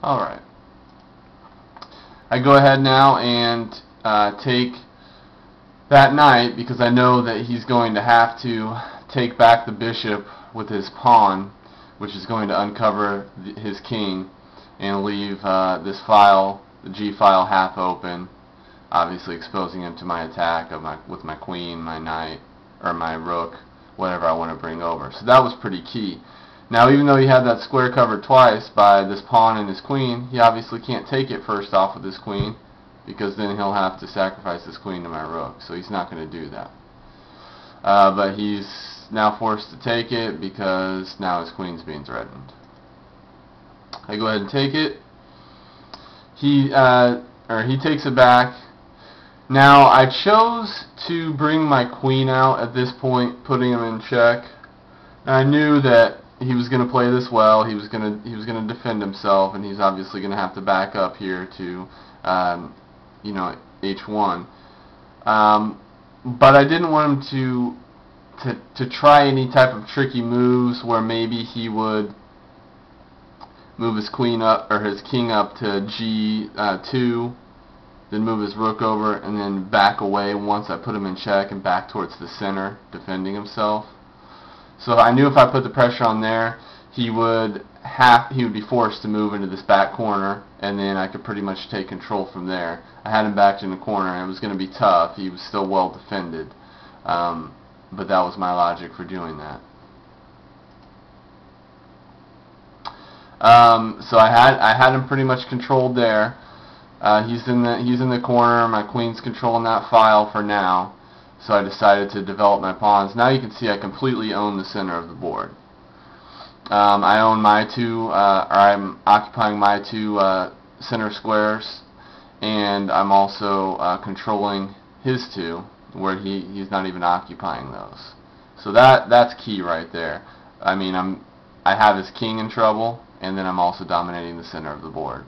Alright. I go ahead now and take that knight because I know that he's going to have to take back the bishop with his pawn, which is going to uncover his king and leave this file, the G file, half open, obviously exposing him to my attack of with my queen, my knight, or my rook, whatever I want to bring over. So that was pretty key. Now, even though he had that square covered twice by this pawn and his queen, he obviously can't take it first off with his queen, because then he'll have to sacrifice his queen to my rook. So he's not going to do that. But he's now forced to take it because now his queen's being threatened. I go ahead and take it. He takes it back. Now I chose to bring my queen out at this point, putting him in check. And I knew that he was going to play this well. He was going to defend himself, and he's obviously going to have to back up here to H1. But I didn't want him to try any type of tricky moves where maybe he would move his queen up or his king up to G2, then move his rook over, and then back away once I put him in check and back towards the center, defending himself. So I knew if I put the pressure on there, he would be forced to move into this back corner, and then I could pretty much take control from there. I had him backed in the corner, and it was going to be tough. He was still well defended, but that was my logic for doing that. So I had him pretty much controlled there. He's in the corner. My queen's controlling that file for now. So I decided to develop my pawns. Now you can see I completely own the center of the board. I own my two, or I'm occupying my two center squares, and I'm also controlling his two, where he's not even occupying those. So that's key right there. I mean, I have his king in trouble, and then I'm also dominating the center of the board.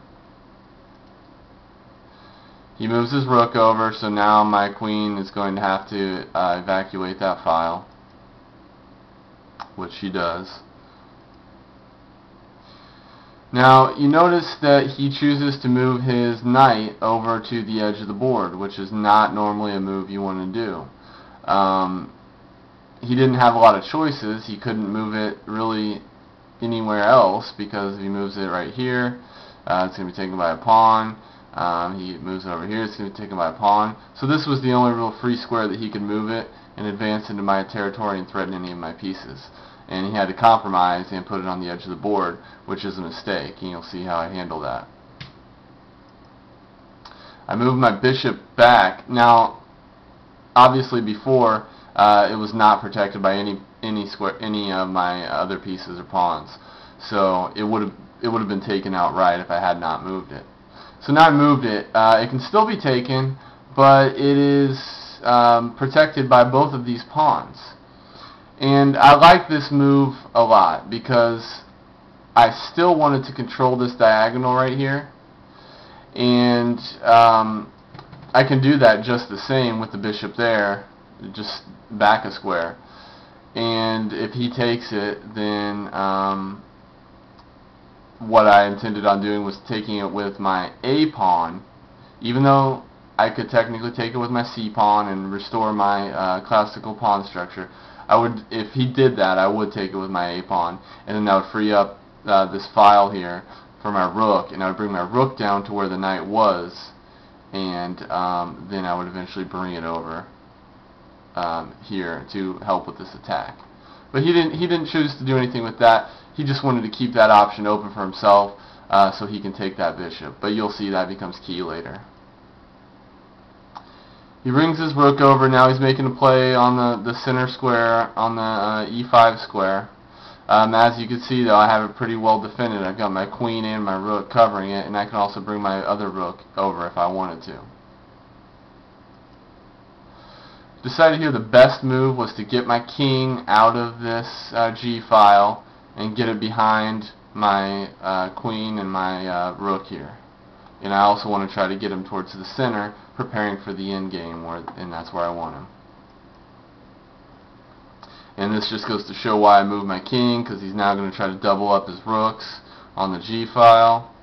He moves his rook over, so now my queen is going to have to evacuate that file, which she does. Now, you notice that he chooses to move his knight over to the edge of the board, which is not normally a move you want to do. He didn't have a lot of choices. He couldn't move it really anywhere else, because if he moves it right here, it's going to be taken by a pawn. He moves it over here, it's going to be taken by a pawn. So this was the only real free square that he could move it and advance into my territory and threaten any of my pieces. And he had to compromise and put it on the edge of the board, which is a mistake, and you'll see how I handle that. I moved my bishop back. Now, obviously before, it was not protected by any of my other pieces or pawns. So it would have been taken outright if I had not moved it. So now I moved it. It can still be taken, but it is protected by both of these pawns. And I like this move a lot because I still wanted to control this diagonal right here. And I can do that just the same with the bishop there, just back a square. And if he takes it, then what I intended on doing was taking it with my A pawn, even though I could technically take it with my C pawn and restore my classical pawn structure. If he did that, I would take it with my A pawn, and then I would free up this file here for my rook, and I would bring my rook down to where the knight was, and then I would eventually bring it over here to help with this attack. But he didn't choose to do anything with that. He just wanted to keep that option open for himself so he can take that bishop. But you'll see that becomes key later. He brings his rook over. Now he's making a play on the center square, on the E5 square. As you can see, though, I have it pretty well defended. I've got my queen and my rook covering it, and I can also bring my other rook over if I wanted to. Decided here the best move was to get my king out of this G file and get it behind my queen and my rook here. And I also want to try to get him towards the center, preparing for the end game, and that's where I want him. And this just goes to show why I moved my king, because he's now going to try to double up his rooks on the G file.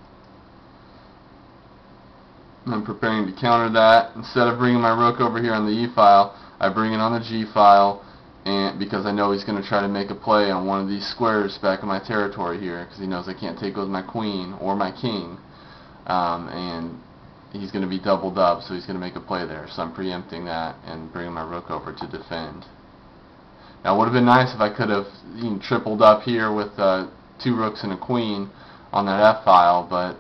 I'm preparing to counter that. Instead of bringing my rook over here on the e-file, I bring it on the g-file, and because I know he's going to try to make a play on one of these squares back in my territory here, because he knows I can't take it with my queen or my king, and he's going to be doubled up, so he's going to make a play there. So I'm preempting that and bringing my rook over to defend. Now it would have been nice if I could have tripled up here with 2 rooks and a queen on that f-file, but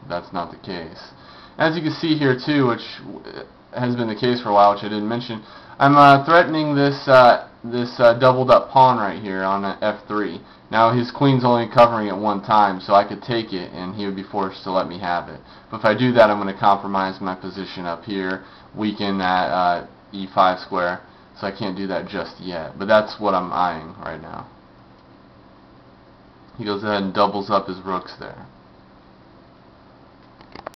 that's not the case. As you can see here too, which has been the case for a while, which I didn't mention, I'm threatening this doubled up pawn right here on f3. Now his queen's only covering it one time, so I could take it and he would be forced to let me have it. But if I do that, I'm going to compromise my position up here, weaken that e5 square, so I can't do that just yet. But that's what I'm eyeing right now. He goes ahead and doubles up his rooks there.